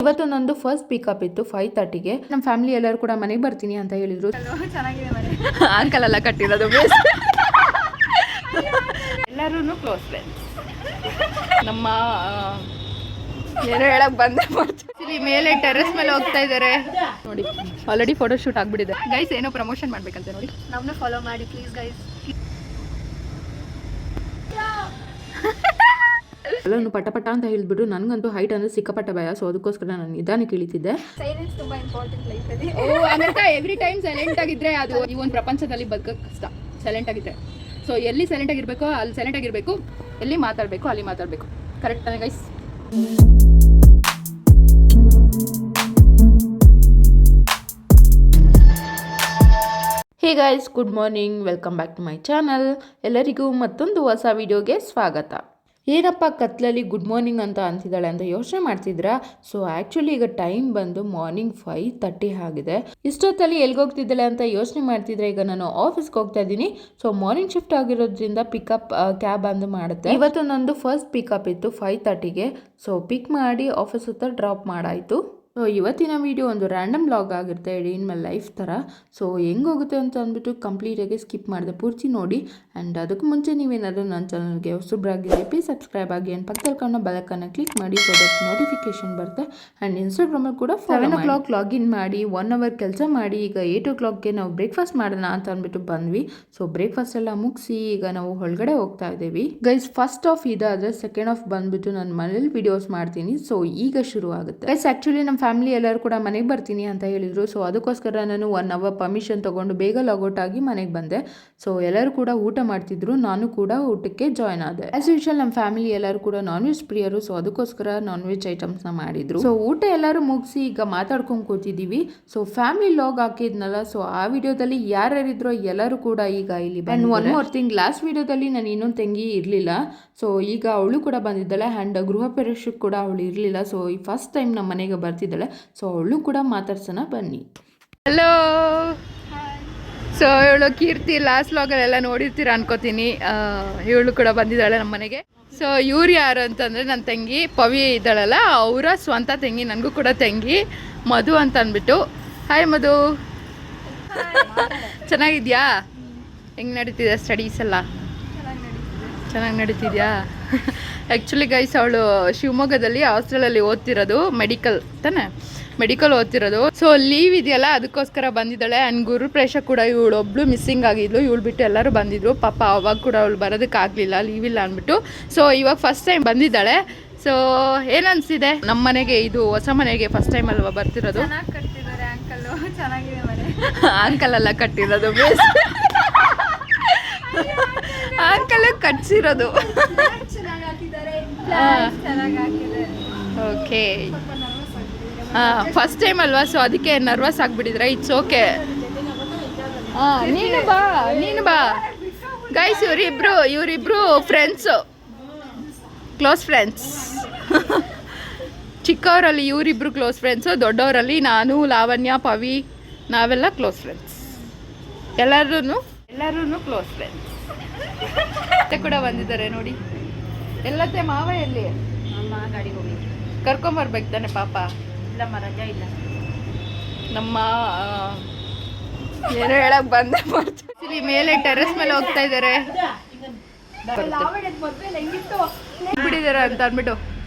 ಇವತ್ತು ನಂದು first pickup ಇತ್ತು 5:30ಗೆ. ನಮ್ಮ ಫ್ಯಾಮಿಲಿ ಎಲ್ಲರೂ ಕೂಡ ಮನೆಗೆ ಬರ್ತೀನಿ ಅಂತ ಹೇಳಿದ್ರು. ಚೆನ್ನಾಗಿದೆ ಮನೆ. ಅಂಕಲ್ ಎಲ್ಲ ಕಟ್ಟಿರೋದು ಎಲ್ಲರೂ ಕ್ಲೋಸ್ ಫ್ರೆಂಡ್ಸ್. ನಮ್ಮ ಏನೋ ಹೇಳಕ್ ಬಂದೆ ಇಲ್ಲಿ ಮೇಲೆ ಟೆರೆಸ್ ಮೇಲೆ ಹೋಗ್ತಾ ಇದ್ದಾರೆ ನೋಡಿ. ಆಲ್ರೆಡಿ ಫೋಟೋ ಶೂಟ್ ಆಗ್ಬಿಟ್ಟಿದೆ ಗೈಸ್. ಏನೋ ಪ್ರಮೋಷನ್ ಮಾಡ್ಬೇಕಂತೆ ನೋಡಿ. ನಮ್ಮನ್ನ ಫಾಲೋ ಮಾಡಿ ಪ್ಲೀಸ್ ಗೈಸ್. ಎಲ್ಲರೂ ಪಟ ಅಂತ ಹೇಳ್ಬಿಟ್ಟು ನನಗಂತೂ ಹೈಟ್ ಅಂದ್ರೆ ಸಿಕ್ಕಾಪಟ್ಟ ಭಯ. ಸೊ ಅದಕ್ಕೋಸ್ಕರ ನಾನು ನಿಧಾನಕ್ಕೆ ಇಳಿತಿದ್ದೆ. ಸೈಲೆನ್ಸ್ ತುಂಬಾ ಇಂಪಾರ್ಟೆಂಟ್ ಲೈಫಲ್ಲಿ. ಎವ್ರಿ ಟೈಮ್ ಸೈಲೆಂಟ್ ಆಗಿದ್ರೆ ಅದು ಈ ಒಂದು ಪ್ರಪಂಚದಲ್ಲಿ ಬದುಕೋಕೆ ಕಷ್ಟ. ಸೈಲೆಂಟ್ ಆಗಿದ್ರೆ ಸೊ ಎಲ್ಲಿ ಸೈಲೆಂಟ್ ಆಗಿರ್ಬೇಕು ಅಲ್ಲಿ ಸೈಲೆಂಟ್ ಆಗಿರ್ಬೇಕು, ಎಲ್ಲಿ ಮಾತಾಡಬೇಕು ಅಲ್ಲಿ ಮಾತಾಡಬೇಕು. ಕರೆಕ್ಟ್ ತಾನೆ guys? Hey guys, good morning, welcome back to my channel. ಎಲ್ಲರಿಗೂ ಮತ್ತೊಂದು ಹೊಸ ವಿಡಿಯೋಗೆ ಸ್ವಾಗತ. ಏನಪ್ಪ ಕತ್ಲಲ್ಲಿ ಗುಡ್ ಮಾರ್ನಿಂಗ್ ಅಂತ ಅಂತಿದ್ದಾಳೆ ಅಂತ ಯೋಚನೆ ಮಾಡ್ತಿದ್ರಾ? ಸೊ ಆ್ಯಕ್ಚುಲಿ ಈಗ ಟೈಮ್ ಬಂದು ಮಾರ್ನಿಂಗ್ 5:30 ಆಗಿದೆ. ಇಷ್ಟೊತ್ತಲ್ಲಿ ಎಲ್ಗೋಗ್ತಿದ್ದಾಳೆ ಅಂತ ಯೋಚನೆ ಮಾಡ್ತಿದ್ರೆ ಈಗ ನಾನು ಆಫೀಸ್ಗೆ ಹೋಗ್ತಾ ಇದ್ದೀನಿ. ಸೊ ಮಾರ್ನಿಂಗ್ ಶಿಫ್ಟ್ ಆಗಿರೋದ್ರಿಂದ ಪಿಕಪ್ ಕ್ಯಾಬ್ ಅಂದು ಮಾಡುತ್ತೆ. ಇವತ್ತು ನಂದು ಫಸ್ಟ್ ಪಿಕಪ್ ಇತ್ತು 5:30ಗೆ. ಸೊ ಪಿಕ್ ಮಾಡಿ ಆಫೀಸ್ ಹತ್ರ ಡ್ರಾಪ್ ಮಾಡಾಯಿತು. ಸೊ ಇವತ್ತಿನ ವಿಡಿಯೋ ಒಂದು ರ್ಯಾಂಡಮ್ ಬ್ಲಾಗ್ ಆಗಿರುತ್ತೆ, ಡೇ ಇನ್ ಮೈ ಲೈಫ್ ಥರ. ಸೊ ಹೆಂಗೆ ಹೋಗುತ್ತೆ ಅಂತ ಅಂದ್ಬಿಟ್ಟು ಕಂಪ್ಲೀಟಾಗಿ ಸ್ಕಿಪ್ ಮಾಡಿದೆ, ಪೂರ್ತಿ ನೋಡಿ. ಆ್ಯಂಡ್ ಅದಕ್ಕೆ ಮುಂಚೆ ನೀವೇನಾದರೂ ನನ್ನ ಚಾನಲ್ಗೆ ಹೊಸಬ್ರಾಗಿದ್ದರೆ ಪ್ಲೀಸ್ ಸಬ್ಸ್ಕ್ರೈಬ್ ಆಗಿ ಆ್ಯಂಡ್ ಪಕ್ಕದಲ್ಲಿ ಕಾಣೋ ಬೆಲ್ಲಕ್ಕನ್ನು ಕ್ಲಿಕ್ ಮಾಡಿ. ಸೊ ದಟ್ ನೋಟಿಫಿಕೇಶನ್ ಬರುತ್ತೆ. ಆ್ಯಂಡ್ ಇನ್ಸ್ಟಾಗ್ರಾಮಲ್ಲಿ ಕೂಡ 7 o'clock ಲಾಗಿನ್ ಮಾಡಿ 1 hour ಕೆಲಸ ಮಾಡಿ ಈಗ 8 o'clockಗೆ ನಾವು ಬ್ರೇಕ್ಫಾಸ್ಟ್ ಮಾಡೋಣ ಅಂತ ಅಂದ್ಬಿಟ್ಟು ಬಂದ್ವಿ. ಸೊ ಬ್ರೇಕ್ಫಾಸ್ಟ್ ಎಲ್ಲ ಮುಗಿಸಿ ಈಗ ನಾವು ಹೊರಗಡೆ ಹೋಗ್ತಾ ಇದ್ದೀವಿ ಗೈಸ್. ಫಸ್ಟ್ ಆಫ್ ಇದಾದರೆ ಸೆಕೆಂಡ್ ಆಫ್ ಬಂದ್ಬಿಟ್ಟು ನಾನು ಮನೇಲಿ ವಿಡಿಯೋಸ್ ಮಾಡ್ತೀನಿ. ಸೊ ಈಗ ಶುರು ಆಗುತ್ತೆ ಗೈಸ್. ಆ್ಯಕ್ಚುಲಿ ನಮ್ಮ ಫ್ಯಾಮಿಲಿ ಎಲ್ಲರೂ ಕೂಡ ಮನೆಗೆ ಬರ್ತೀನಿ ಅಂತ ಹೇಳಿದ್ರು. ಸೊ ಅದಕ್ಕೋಸ್ಕರ ನಾನು 1 hour ಪರ್ಮಿಷನ್ ತೊಗೊಂಡು ಬೇಗ ಲಾಗೌಟ್ ಆಗಿ ಮನೆಗೆ ಬಂದೆ. ಸೊ ಎಲ್ಲರೂ ಕೂಡ ಊಟ ಮಾಡ್ತಿದ್ರು, ನಾನು ಕೂಡ ಊಟಕ್ಕೆ ಜಾಯ್ನ್ ಆದೆ. ಆಸ್ ಯೂಶುವಲ್ ನಮ್ಮ ಫ್ಯಾಮಿಲಿ ಎಲ್ಲರೂ ಕೂಡ ನಾನ್ ವೆಜ್ ಪ್ರಿಯರು. ಸೊ ಅದಕ್ಕೋಸ್ಕರ ನಾನ್ ವೆಜ್ ಐಟಮ್ಸ್ನ ಮಾಡಿದ್ರು. ಸೊ ಊಟ ಎಲ್ಲರೂ ಮುಗಿಸಿ ಈಗ ಮಾತಾಡ್ಕೊಂಡು ಕೂತಿದ್ದೀವಿ. ಸೊ ಫ್ಯಾಮಿಲಿ ಲಾಗ್ ಹಾಕಿದ್ನಲ್ಲ, ಸೊ ಆ ವಿಡಿಯೋದಲ್ಲಿ ಯಾರ್ಯಾರಿದ್ರೋ ಎಲ್ಲರೂ ಕೂಡ ಈಗ ಇಲ್ಲಿ ಬಂದು. ಒನ್ ಮೋರ್ ಥಿಂಗ್, ಲಾಸ್ಟ್ ವಿಡಿಯೋದಲ್ಲಿ ನಾನು ಇನ್ನೊಂದು ತಂಗಿ ಇರಲಿಲ್ಲ. ಸೊ ಈಗ ಅವಳು ಕೂಡ ಬಂದಿದ್ದಾಳೆ. ಆ್ಯಂಡ್ ಗೃಹ ಪ್ರವೇಶಕ್ಕೆ ಕೂಡ ಅವಳು ಇರಲಿಲ್ಲ. ಸೊ ಈ ಫಸ್ಟ್ ಟೈಮ್ ನಮ್ಮ ಮನೆಗೆ ಬರ್ತಿದ್ದಾಳೆ. ಸೊ ಅವಳು ಕೂಡ ಮಾತಾಡ್ಸೋಣ ಬನ್ನಿ. ಹಲೋ. ಸೊ ಇವಳು ಕೀರ್ತಿ ಲಾಸ್ಟ್ ಲಾಗಲ್ಲೆಲ್ಲ ನೋಡಿರ್ತೀರ ಅನ್ಕೋತೀನಿ. ಇವಳು ಕೂಡ ಬಂದಿದ್ದಾಳೆ ನಮ್ಮ ಮನೆಗೆ. ಸೊ ಇವ್ರು ಯಾರು ಅಂತಂದರೆ ನನ್ನ ತಂಗಿ ಪವಿ ಇದ್ದಾಳಲ್ಲ, ಅವರ ಸ್ವಂತ ತಂಗಿ, ನನಗೂ ಕೂಡ ತಂಗಿ ಮಧು ಅಂತ ಅಂದ್ಬಿಟ್ಟು. ಹಾಯ್ ಮಧು, ಚೆನ್ನಾಗಿದ್ಯಾ? ಹೆಂಗೆ ನಡೀತಿದೆ ಸ್ಟಡೀಸ್ ಎಲ್ಲ? ಚೆನ್ನಾಗಿ ನಡೀತಿದ್ಯಾ? ಆ್ಯಕ್ಚುಲಿ ಗೈಸ್ ಅವಳು ಶಿವಮೊಗ್ಗದಲ್ಲಿ ಹಾಸ್ಟೆಲಲ್ಲಿ ಓದ್ತಿರೋದು, ಮೆಡಿಕಲ್ ತಾನೆ, ಮೆಡಿಕಲ್ ಓದ್ತಿರೋದು. ಸೊ ಲೀವ್ ಇದೆಯಲ್ಲ ಅದಕ್ಕೋಸ್ಕರ ಬಂದಿದ್ದಾಳೆ. ಆ್ಯಂಡ್ ಗುರುಪ್ರೇಷ ಕೂಡ ಇವಳು ಒಬ್ಳು ಮಿಸ್ಸಿಂಗ್ ಆಗಿದ್ಲು. ಇವಳು ಬಿಟ್ಟು ಎಲ್ಲರೂ ಬಂದಿದ್ರು. ಪಾಪ ಅವಾಗ ಕೂಡ ಅವಳು ಬರೋದಕ್ಕಾಗಲಿಲ್ಲ, ಲೀವ್ ಇಲ್ಲ ಅಂದ್ಬಿಟ್ಟು. ಸೊ ಇವಾಗ ಫಸ್ಟ್ ಟೈಮ್ ಬಂದಿದ್ದಾಳೆ. ಸೊ ಏನನ್ಸಿದೆ ನಮ್ಮ ಮನೆಗೆ? ಇದು ಹೊಸ ಮನೆಗೆ ಫಸ್ಟ್ ಟೈಮ್ ಅಲ್ವಾ ಬರ್ತಿರೋದು? ಕಟ್ಟಿದ್ದಾರೆ ಅಂಕಲ್, ಚೆನ್ನಾಗಿದೆ ಮನೆ. ಅಂಕಲ್ ಎಲ್ಲ ಕಟ್ಟಿರೋದು ಅಂಕಲ್ ಕಟ್ಸಿರೋದು. ಓಕೆ, ಫಸ್ಟ್ ಟೈಮ್ ಅಲ್ವಾ, ಸೊ ಅದಕ್ಕೆ ನರ್ವಸ್ ಆಗಿಬಿಟ್ಟಿದ್ರೆ. It's okay. ನೀನು ಬಾ ಗೈಸ್. ಇವರಿಬ್ರು ಫ್ರೆಂಡ್ಸು, ಕ್ಲೋಸ್ ಫ್ರೆಂಡ್ಸ್. ಚಿಕ್ಕವರಲ್ಲಿ ಇವರಿಬ್ರು ಕ್ಲೋಸ್ ಫ್ರೆಂಡ್ಸು, ದೊಡ್ಡವರಲ್ಲಿ ನಾನು, ಲಾವಣ್ಯ, ಪವಿ, ನಾವೆಲ್ಲ ಕ್ಲೋಸ್ ಫ್ರೆಂಡ್ಸ್. ಎಲ್ಲರೂ ಕ್ಲೋಸ್ ಫ್ರೆಂಡ್ಸ್. ಮತ್ತೆ ಕೂಡ ಬಂದಿದ್ದಾರೆ ನೋಡಿ. ಎಲ್ಲತ್ತೆ ಮಾವ ಎಲ್ಲಿ? ಅಮ್ಮ ಗಾಡಿಗೆ ಹೋಗಿ ಕರ್ಕೊಂಬರ್ಬೇಕು ತಾನೆ ಪಾಪ. ಇಲ್ಲಮ್ಮ, ರಜಾ ಇಲ್ಲ. ನಮ್ಮ ಏನೋ ಹೇಳಕ್ ಬಂದೆ ಮಾಡ್ತೀವಿ. ಮೇಲೆ ಟೆರೆಸ್ ಮೇಲೆ ಹೋಗ್ತಾ ಇದ್ದಾರೆ ಬಿಟ್ಟಿದಾರ ಅಂತ ಅಂದ್ಬಿಟ್ಟು.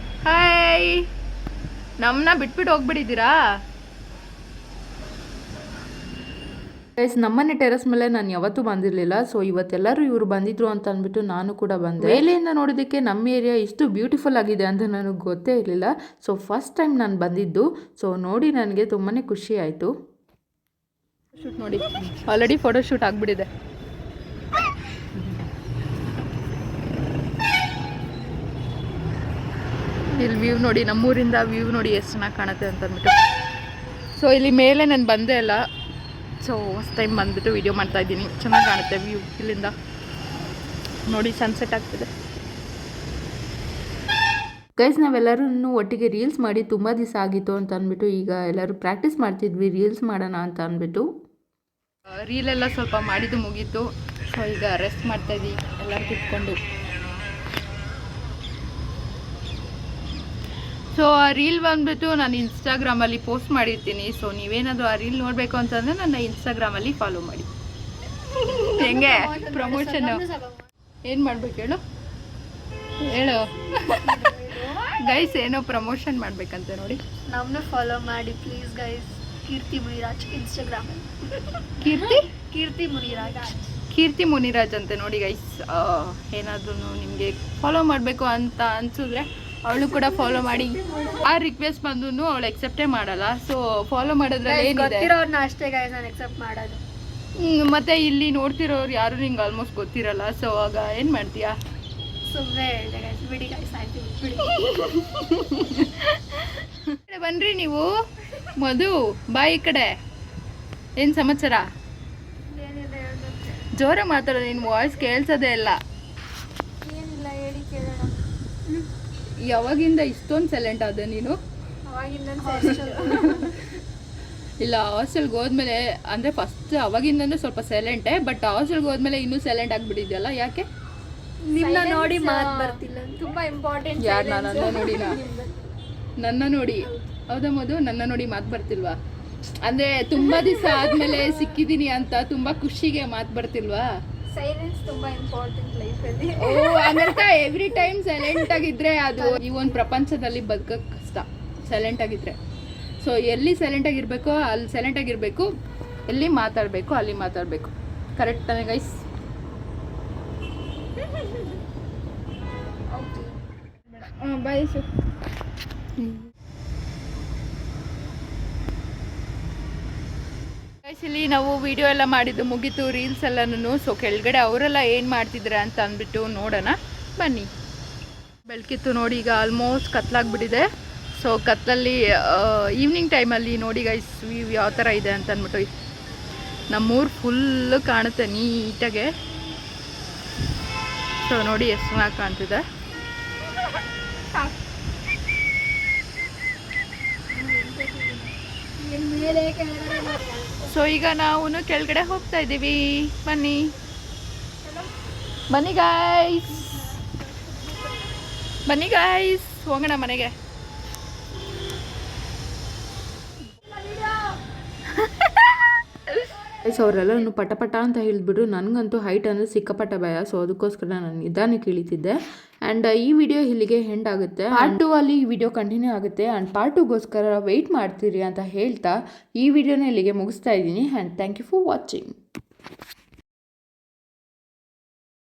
ಹಾಯ್, ನಮ್ಮನ್ನ ಬಿಟ್ಬಿಟ್ಟು ಹೋಗ್ಬಿಟ್ಟಿದ್ದೀರಾ ಗೈಸ್? ನಮ್ಮನೆ ಟೆರೆಸ್ ಮೇಲೆ ನಾನು ಯಾವತ್ತೂ ಬಂದಿರಲಿಲ್ಲ. ಸೊ ಇವತ್ತೆಲ್ಲರೂ ಇವರು ಬಂದಿದ್ರು ಅಂತ ಅಂದ್ಬಿಟ್ಟು ನಾನು ಕೂಡ ಬಂದೆ. ಮೇಲೆಯಿಂದ ನೋಡೋದಕ್ಕೆ ನಮ್ಮ ಏರಿಯಾ ಇಷ್ಟು ಬ್ಯೂಟಿಫುಲ್ ಆಗಿದೆ ಅಂತ ನನಗೆ ಗೊತ್ತೇ ಇರಲಿಲ್ಲ. ಸೊ ಫಸ್ಟ್ ಟೈಮ್ ನಾನು ಬಂದಿದ್ದು. ಸೊ ನೋಡಿ ನನಗೆ ತುಂಬಾ ಖುಷಿ ಆಯಿತು. ಶೂಟ್ ನೋಡಿ, ಆಲ್ರೆಡಿ ಫೋಟೋ ಶೂಟ್ ಆಗಿಬಿಟ್ಟಿದೆ. ಇಲ್ಲಿ ವ್ಯೂ ನೋಡಿ, ನಮ್ಮೂರಿಂದ ವ್ಯೂ ನೋಡಿ ಎಷ್ಟು ಚೆನ್ನಾಗಿ ಕಾಣುತ್ತೆ ಅಂತ ಅಂದ್ಬಿಟ್ಟು. ಸೊ ಇಲ್ಲಿ ಮೇಲೆ ನಾನು ಬಂದೇ ಇಲ್ಲ. ಸೊ ಫಸ್ಟ್ ಟೈಮ್ ಬಂದುಬಿಟ್ಟು ವಿಡಿಯೋ ಮಾಡ್ತಾಯಿದ್ದೀನಿ. ಚೆನ್ನಾಗಿ ಕಾಣುತ್ತೆ ವ್ಯೂ ಇಲ್ಲಿಂದ ನೋಡಿ, ಸನ್ಸೆಟ್ ಆಗ್ತಿದೆ ಗೈಸ್. ನಾವೆಲ್ಲರೂ ಒಟ್ಟಿಗೆ ರೀಲ್ಸ್ ಮಾಡಿ ತುಂಬ ದಿವಸ ಆಗಿತ್ತು ಅಂತ ಅಂದ್ಬಿಟ್ಟು ಈಗ ಎಲ್ಲರೂ ಪ್ರಾಕ್ಟೀಸ್ ಮಾಡ್ತಿದ್ವಿ ರೀಲ್ಸ್ ಮಾಡೋಣ ಅಂತ ಅಂದ್ಬಿಟ್ಟು. ರೀಲೆಲ್ಲ ಸ್ವಲ್ಪ ಮಾಡಿದ್ದು ಮುಗೀತು. ಸೊ ಈಗ ರೆಸ್ಟ್ ಮಾಡ್ತಾಯಿದ್ವಿ ಎಲ್ಲರೂ ಕೂತ್ಕೊಂಡು. ಸೊ ಆ ರೀಲ್ ಬಂದ್ಬಿಟ್ಟು ನಾನು ಇನ್ಸ್ಟಾಗ್ರಾಮಲ್ಲಿ ಪೋಸ್ಟ್ ಮಾಡಿರ್ತೀನಿ. ಸೊ ನೀವೇನಾದರೂ ಆ ರೀಲ್ ನೋಡಬೇಕು ಅಂತಂದರೆ ನನ್ನ ಇನ್ಸ್ಟಾಗ್ರಾಮಲ್ಲಿ ಫಾಲೋ ಮಾಡಿ. ಹೆಂಗೆ ಪ್ರಮೋಷನ್ ಏನು ಮಾಡ್ಬೇಕು ಹೇಳು ಹೇಳು ಗೈಸ್, ಏನೋ ಪ್ರಮೋಷನ್ ಮಾಡ್ಬೇಕಂತೆ ನೋಡಿ. ನಮ್ಮನ್ನು ಫಾಲೋ ಮಾಡಿ ಪ್ಲೀಸ್ ಗೈಸ್. ಕೀರ್ತಿ ಮುನಿರಾಜ್ ಇನ್ಸ್ಟಾಗ್ರಾಮಲ್ಲಿ. ಕೀರ್ತಿ ಮುನಿರಾಜ್ ಅಂತೆ ನೋಡಿ ಗೈಸ್. ಏನಾದ್ರೂ ನಿಮಗೆ ಫಾಲೋ ಮಾಡಬೇಕು ಅಂತ ಅನ್ಸಿದ್ರೆ ಅವಳು ಕೂಡ ಫಾಲೋ ಮಾಡಿ. ಆ ರಿಕ್ವೆಸ್ಟ್ ಬಂದು ಅವಳು ಎಕ್ಸೆಪ್ಟೇ ಮಾಡಲ್ಲ. ಸೊ ಫಾಲೋ ಮಾಡೋದ್ರಲ್ಲಿ ಗೊತ್ತಿರೋರ್ನ ಅಷ್ಟೇ ಗೈಸ್ ನಾನು ಎಕ್ಸೆಪ್ಟ್ ಮಾಡೋದು. ಮತ್ತೆ ಇಲ್ಲಿ ನೋಡ್ತಿರೋರು ಯಾರು ನಿಂಗೆ ಆಲ್ಮೋಸ್ಟ್ ಗೊತ್ತಿರಲ್ಲ. ಸೊ ಆಗ ಏನು ಮಾಡ್ತೀಯಾ? ಸುಮ್ಮನೆ ಬಿಡಿ ಗೈಸ್, ಆಯ್ತು ಬಿಡಿ. ಬನ್ರಿ ನೀವು. ಮಧು ಬಾಯ್ ಈ ಕಡೆ. ಏನು ಸಮಾಚಾರ? ಏನಿಲ್ಲ ಹೇಳ್ಬೇಕು. ಜೋರ ಮಾತಾಡೋ, ನಿನ್ನ ವಾಯ್ಸ್ ಕೇಳಿಸೋದೇ ಇಲ್ಲ. ಏನಿಲ್ಲ ಹೇಳಿ ಕೇಳೋಣ. ಯಾವಾಗಿಂದ ಇಷ್ಟೊಂದು ಸೈಲೆಂಟ್ ಆದ ನೀನು? ಅವಾಗಿಂದ ಇಲ್ಲ, ಹಾಸ್ಟೆಲ್ಗೆ ಹೋದ್ಮೇಲೆ ಅಂದರೆ ಫಸ್ಟ್ ಅವಾಗಿಂದನೂ ಸ್ವಲ್ಪ ಸೈಲೆಂಟೇ, ಬಟ್ ಹಾಸ್ಟೆಲ್ಗೆ ಹೋದ್ಮೇಲೆ ಇನ್ನೂ ಸೈಲೆಂಟ್ ಆಗಿಬಿಟ್ಟಿದ್ಯಲ್ಲ, ಯಾಕೆ? ನಿಮ್ಮನ್ನ ನೋಡಿ ಮಾತು ಬರ್ತಿಲ್ಲ. ತುಂಬಾ ಇಂಪಾರ್ಟೆಂಟ್. ಯಾರು? ನನ್ನ ನೋಡಿ ಹೌದಾ ಮಧು? ನನ್ನ ನೋಡಿ ಮಾತು ಬರ್ತಿಲ್ವಾ? ಅಂದರೆ ತುಂಬ ದಿವಸ ಆದಮೇಲೆ ಸಿಕ್ಕಿದ್ದೀನಿ ಅಂತ ತುಂಬ ಖುಷಿಗೆ ಮಾತು ಬರ್ತಿಲ್ವಾ? ಸೈಲೆನ್ಸ್ ತುಂಬಾ ಇಂಪಾರ್ಟೆಂಟ್ ಲೈಫಲ್ಲಿ. ಓ, ಹಂಗಂತ ಎವ್ರಿ ಟೈಮ್ ಸೈಲೆಂಟ್ ಆಗಿದ್ರೆ ಅದು ಈ ಒಂದು ಪ್ರಪಂಚದಲ್ಲಿ ಬದುಕೋಕ್ಕೆ ಕಷ್ಟ. ಸೈಲೆಂಟ್ ಆಗಿದ್ರೆ ಸೊ ಎಲ್ಲಿ ಸೈಲೆಂಟ್ ಆಗಿರಬೇಕೋ ಅಲ್ಲಿ ಸೈಲೆಂಟ್ ಆಗಿರಬೇಕು, ಎಲ್ಲಿ ಮಾತಾಡಬೇಕು ಅಲ್ಲಿ ಮಾತಾಡಬೇಕು. ಕರೆಕ್ಟ್ ತಾನೇ ಗೈಸ್? ಬಾಯ್ಸು ಇಲ್ಲಿ ನಾವು ವಿಡಿಯೋ ಎಲ್ಲ ಮಾಡಿದ್ದು ಮುಗೀತು, ರೀಲ್ಸ್ ಎಲ್ಲನೂ. ಸೊ ಕೆಳಗಡೆ ಅವರೆಲ್ಲ ಏನು ಮಾಡ್ತಿದ್ದಾರೆ ಅಂತ ಅಂದ್ಬಿಟ್ಟು ನೋಡೋಣ ಬನ್ನಿ. ಬೆಳಕಿತ್ತು ನೋಡಿ, ಈಗ ಆಲ್ಮೋಸ್ಟ್ ಕತ್ಲಾಗ್ಬಿಟ್ಟಿದೆ. ಸೊ ಕತ್ಲಲ್ಲಿ ಈವ್ನಿಂಗ್ ಟೈಮಲ್ಲಿ ನೋಡಿ ಗೈಸ್ ವ್ಯೂ ಯಾವ ಥರ ಇದೆ ಅಂತ ಅಂದ್ಬಿಟ್ಟು. ನಮ್ಮೂರು ಫುಲ್ಲು ಕಾಣುತ್ತೆ ನೀಟಾಗೆ. ಸೊ ನೋಡಿ ಎಷ್ಟು ಚೆನ್ನಾಗಿ ಕಾಣ್ತಿದೆ. ಸೊ ಈಗ ನಾವು ಕೆಳಗಡೆ ಹೋಗ್ತಾ ಇದ್ದೀವಿ. ಬನ್ನಿ ಬನ್ನಿ ಗಾಯ್ಸ್, ಬನ್ನಿ ಗಾಯ್ಸ್, ಹೋಗೋಣ ಮನೆಗೆ. ಅವರೆಲ್ಲ ಪಟ ಅಂತ ಹೇಳಿದ್ಬಿಟ್ರು. ನನಗಂತೂ ಹೈಟ್ ಅಂದರೆ ಸಿಕ್ಕಾಪಟ್ಟ ಭಯ. ಸೊ ಅದಕ್ಕೋಸ್ಕರ ನಾನು ನಿಧಾನಕ್ಕೆ ಇಳಿತಿದ್ದೆ. ಆ್ಯಂಡ್ ಈ ವಿಡಿಯೋ ಇಲ್ಲಿಗೆ ಎಂಡ್ ಆಗುತ್ತೆ. ಪಾರ್ಟ್ 2 ಅಲ್ಲಿ ಈ ವಿಡಿಯೋ ಕಂಟಿನ್ಯೂ ಆಗುತ್ತೆ. ಆ್ಯಂಡ್ ಪಾರ್ಟ್ 2ಗೋಸ್ಕರ ವೆಯ್ಟ್ ಮಾಡ್ತೀರಿ ಅಂತ ಹೇಳ್ತಾ ಈ ವಿಡಿಯೋನ ಇಲ್ಲಿಗೆ ಮುಗಿಸ್ತಾ ಇದ್ದೀನಿ. And thank you for watching.